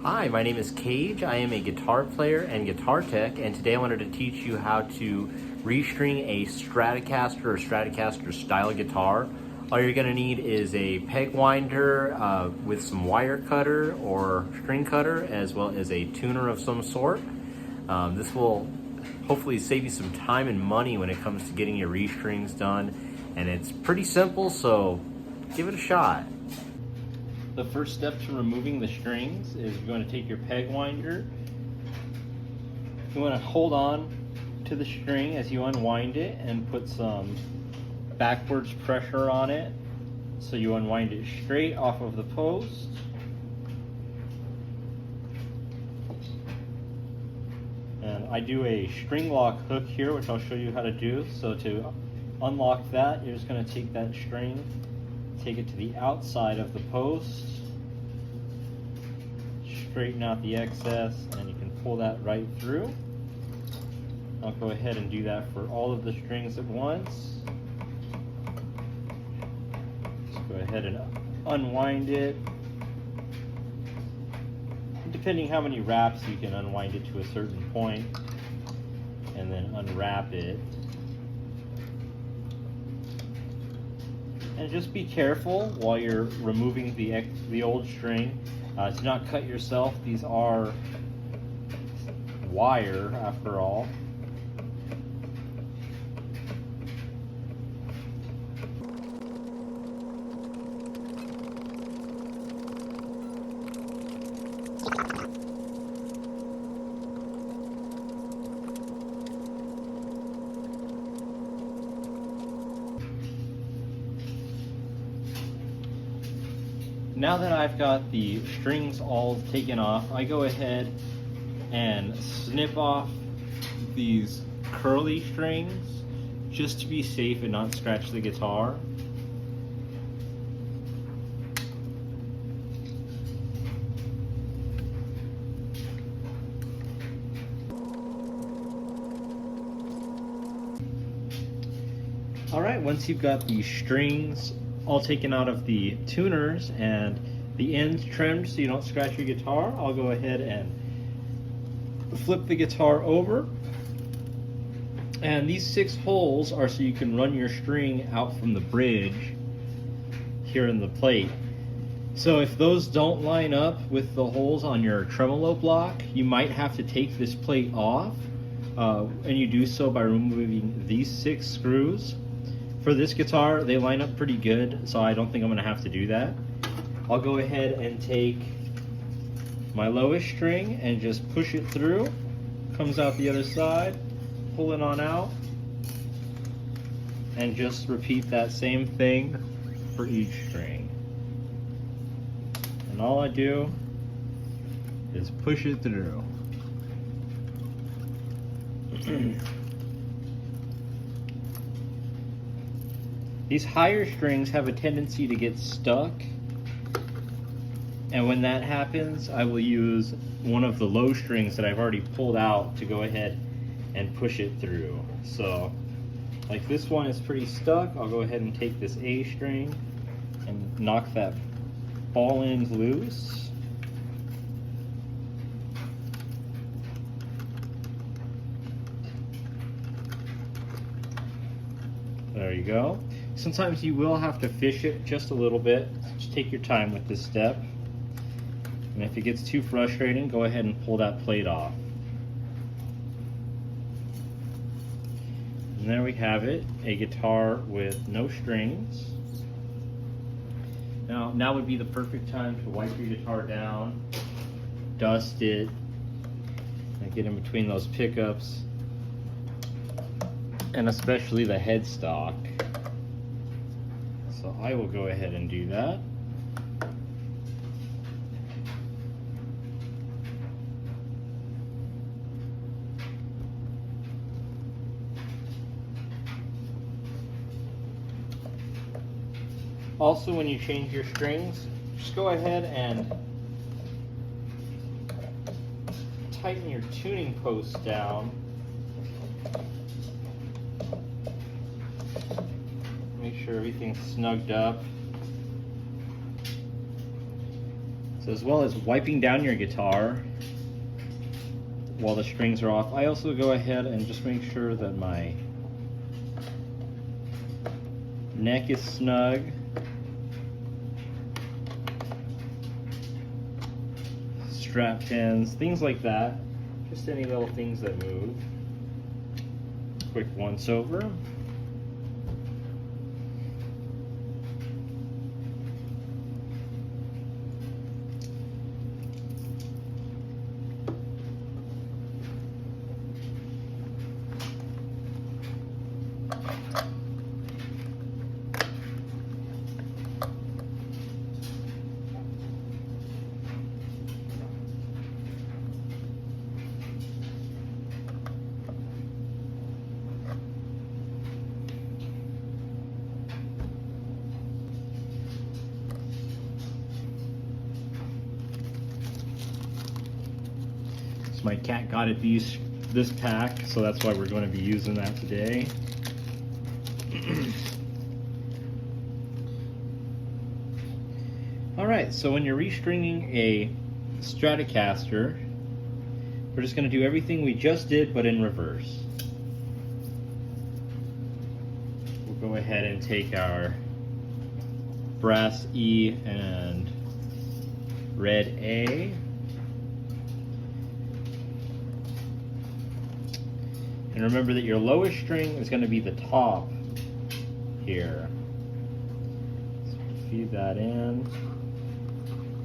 Hi, my name is Cage. I am a guitar player and guitar tech, and today I wanted to teach you how to restring a Stratocaster or Stratocaster style guitar. All you're going to need is a peg winder with some wire cutter or string cutter, as well as a tuner of some sort. This will hopefully save you some time and money when it comes to getting your restrings done, and it's pretty simple, so give it a shot. The first step to removing the strings is you're going to take your peg winder. You want to hold on to the string as you unwind it and put some backwards pressure on it. So you unwind it straight off of the post. And I do a string lock hook here, which I'll show you how to do. So to unlock that, you're just going to take that string, take it to the outside of the post, straighten out the excess, and you can pull that right through. I'll go ahead and do that for all of the strings at once. Just go ahead and unwind it. Depending how many wraps, you can unwind it to a certain point and then unwrap it. And just be careful while you're removing the old string to not cut yourself. These are wire after all. Now that I've got the strings all taken off, I go ahead and snip off these curly strings just to be safe and not scratch the guitar. Alright, once you've got the strings all taken out of the tuners and the ends trimmed so you don't scratch your guitar, I'll go ahead and flip the guitar over. And these 6 holes are so you can run your string out from the bridge here in the plate. So if those don't line up with the holes on your tremolo block, you might have to take this plate off, and you do so by removing these 6 screws. For this guitar, they line up pretty good, so I don't think I'm going to have to do that. I'll go ahead and take my lowest string and just push it through. Comes out the other side, pull it on out, and just repeat that same thing for each string. And all I do is push it through. These higher strings have a tendency to get stuck, and when that happens, I will use one of the low strings that I've already pulled out to go ahead and push it through. So, like this one is pretty stuck, I'll go ahead and take this A string and knock that ball end loose. There you go. Sometimes you will have to fish it just a little bit. Just take your time with this step. And if it gets too frustrating, go ahead and pull that plate off. And there we have it, a guitar with no strings. Now would be the perfect time to wipe your guitar down, dust it, and get in between those pickups, and especially the headstock. So I will go ahead and do that. Also, when you change your strings, just go ahead and tighten your tuning post down. Make sure everything's snugged up. So as well as wiping down your guitar while the strings are off, I also go ahead and just make sure that my neck is snug. Strap pins, things like that. Just any little things that move. Quick once over. My cat got it this pack, so that's why we're going to be using that today. Alright, so when you're restringing a Stratocaster, we're just going to do everything we just did but in reverse. We'll go ahead and take our brass E and red A. And remember that your lowest string is going to be the top here. So feed that in.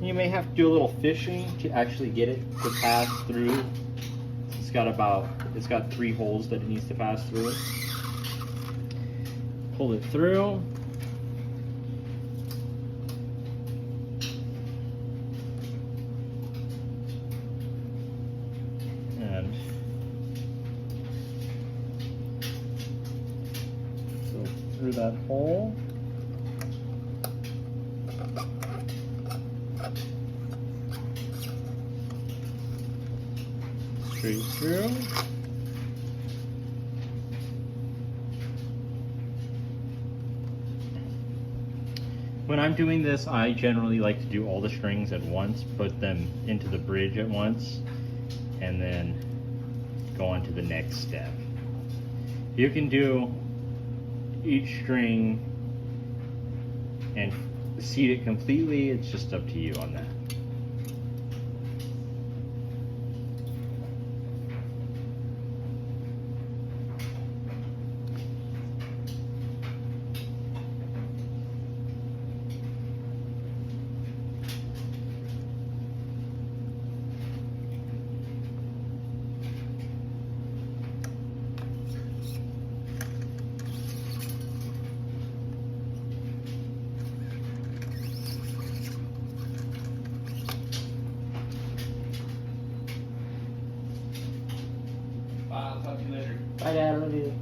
You may have to do a little fishing to actually get it to pass through. It's got 3 holes that it needs to pass through. Pull it through. And through that hole. Straight through. When I'm doing this, I generally like to do all the strings at once, put them into the bridge at once, and then go on to the next step. You can do each string and seat it completely. It's just up to you on that. I'll talk to you later. Bye, Dad. Love you.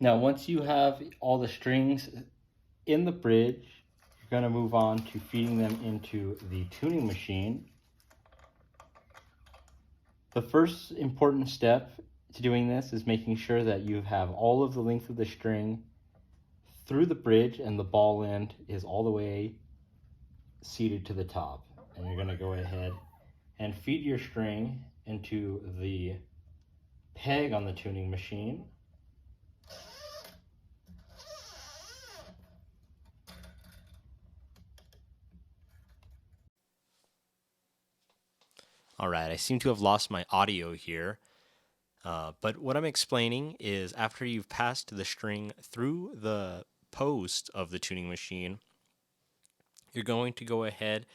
Now, once you have all the strings in the bridge, you're going to move on to feeding them into the tuning machine. The first important step to doing this is making sure that you have all of the length of the string through the bridge and the ball end is all the way seated to the top. And you're going to go ahead and feed your string into the peg on the tuning machine. All right, I seem to have lost my audio here. But what I'm explaining is after you've passed the string through the post of the tuning machine, you're going to go ahead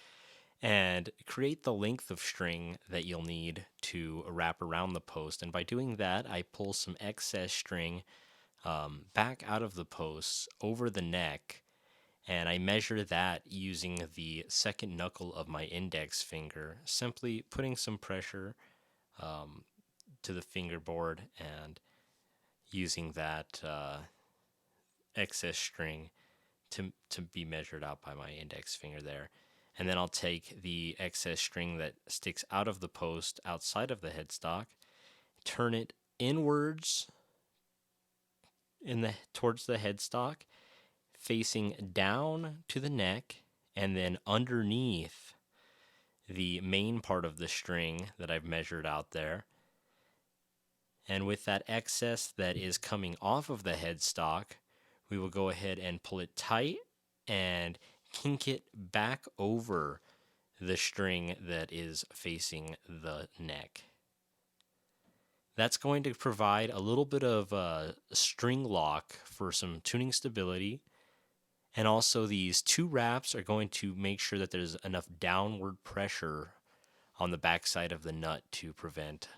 and create the length of string that you'll need to wrap around the post. And by doing that, I pull some excess string back out of the post over the neck, and I measure that using the second knuckle of my index finger, simply putting some pressure to the fingerboard and using that excess string to be measured out by my index finger there. And then I'll take the excess string that sticks out of the post outside of the headstock, turn it inwards towards the headstock, facing down to the neck, and then underneath the main part of the string that I've measured out there. And with that excess that is coming off of the headstock, we will go ahead and pull it tight and kink it back over the string that is facing the neck. That's going to provide a little bit of a string lock for some tuning stability. And also these two wraps are going to make sure that there's enough downward pressure on the backside of the nut to prevent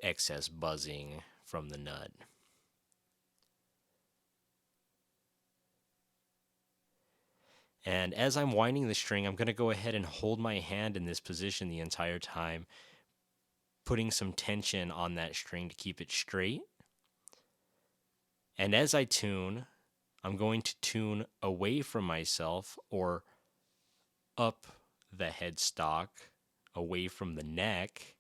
excess buzzing from the nut. And as I'm winding the string, I'm going to go ahead and hold my hand in this position the entire time, putting some tension on that string to keep it straight. And as I tune, I'm going to tune away from myself or up the headstock, away from the neck,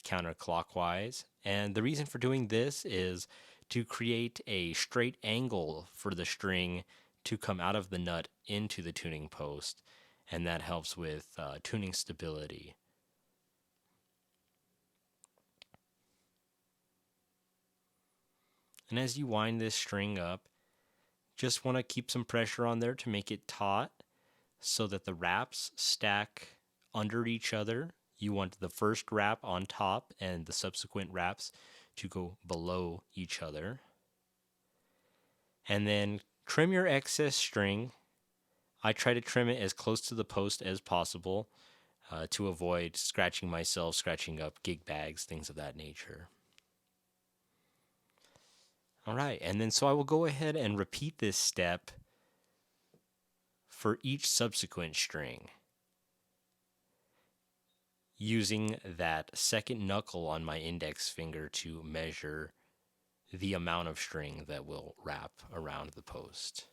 counterclockwise. And the reason for doing this is to create a straight angle for the string to come out of the nut into the tuning post, and that helps with tuning stability. And as you wind this string up, just want to keep some pressure on there to make it taut so that the wraps stack under each other. You want the first wrap on top and the subsequent wraps to go below each other. And then trim your excess string. I try to trim it as close to the post as possible to avoid scratching myself, scratching up gig bags, things of that nature. All right, and then so I will go ahead and repeat this step for each subsequent string, using that second knuckle on my index finger to measure the amount of string that will wrap around the post.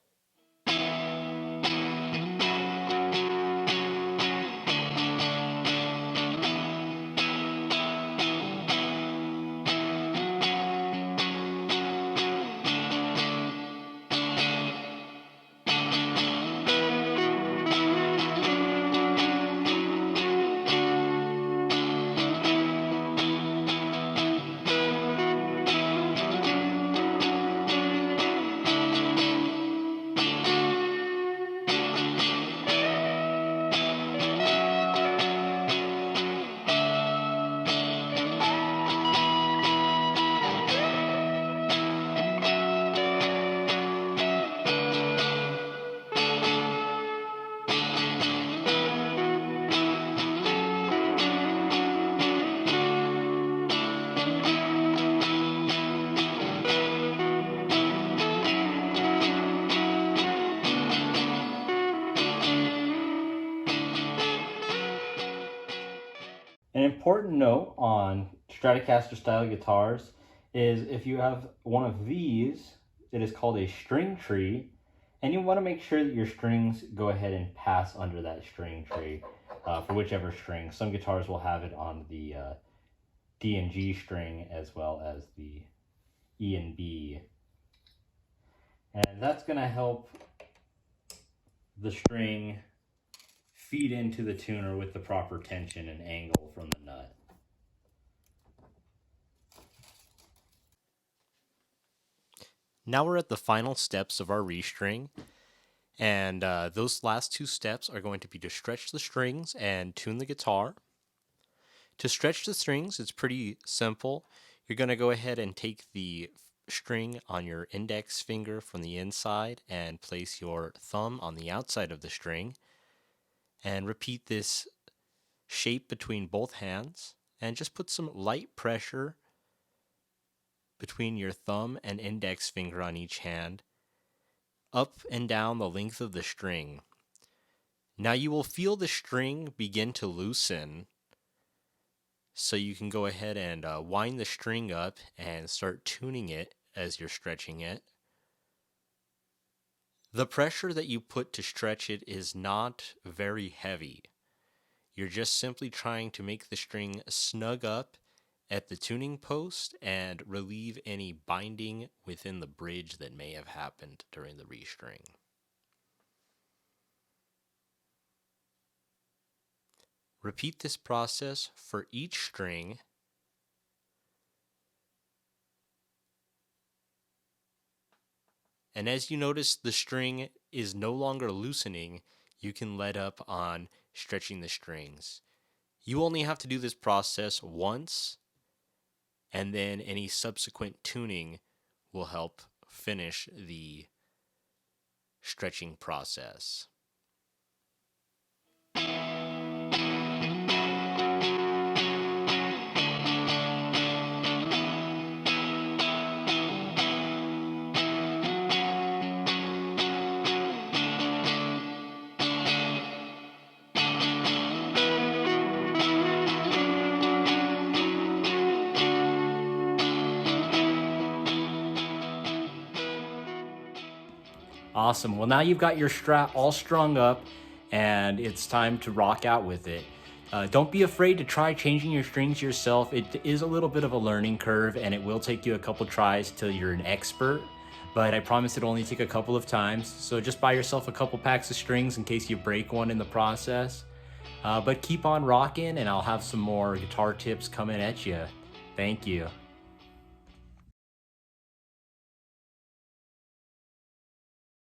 An important note on Stratocaster style guitars is if you have one of these, it is called a string tree, and you want to make sure that your strings go ahead and pass under that string tree for whichever string. Some guitars will have it on the D and G string as well as the E and B. And that's going to help the string feed into the tuner with the proper tension and angle from the nut. Now we're at the final steps of our restring, and those last two steps are going to be to stretch the strings and tune the guitar. To stretch the strings, it's pretty simple. You're going to go ahead and take the string on your index finger from the inside and place your thumb on the outside of the string, and repeat this shape between both hands, and just put some light pressure between your thumb and index finger on each hand, up and down the length of the string. Now you will feel the string begin to loosen, so you can go ahead and wind the string up and start tuning it as you're stretching it. The pressure that you put to stretch it is not very heavy. You're just simply trying to make the string snug up at the tuning post and relieve any binding within the bridge that may have happened during the restring. Repeat this process for each string, and as you notice the string is no longer loosening, you can let up on stretching the strings. You only have to do this process once, and then any subsequent tuning will help finish the stretching process. Awesome. Well, now you've got your Strat all strung up, and it's time to rock out with it. Don't be afraid to try changing your strings yourself. It is a little bit of a learning curve, and it will take you a couple tries till you're an expert, but I promise it'll only take a couple of times. So just buy yourself a couple packs of strings in case you break one in the process. But keep on rocking, and I'll have some more guitar tips coming at you. Thank you.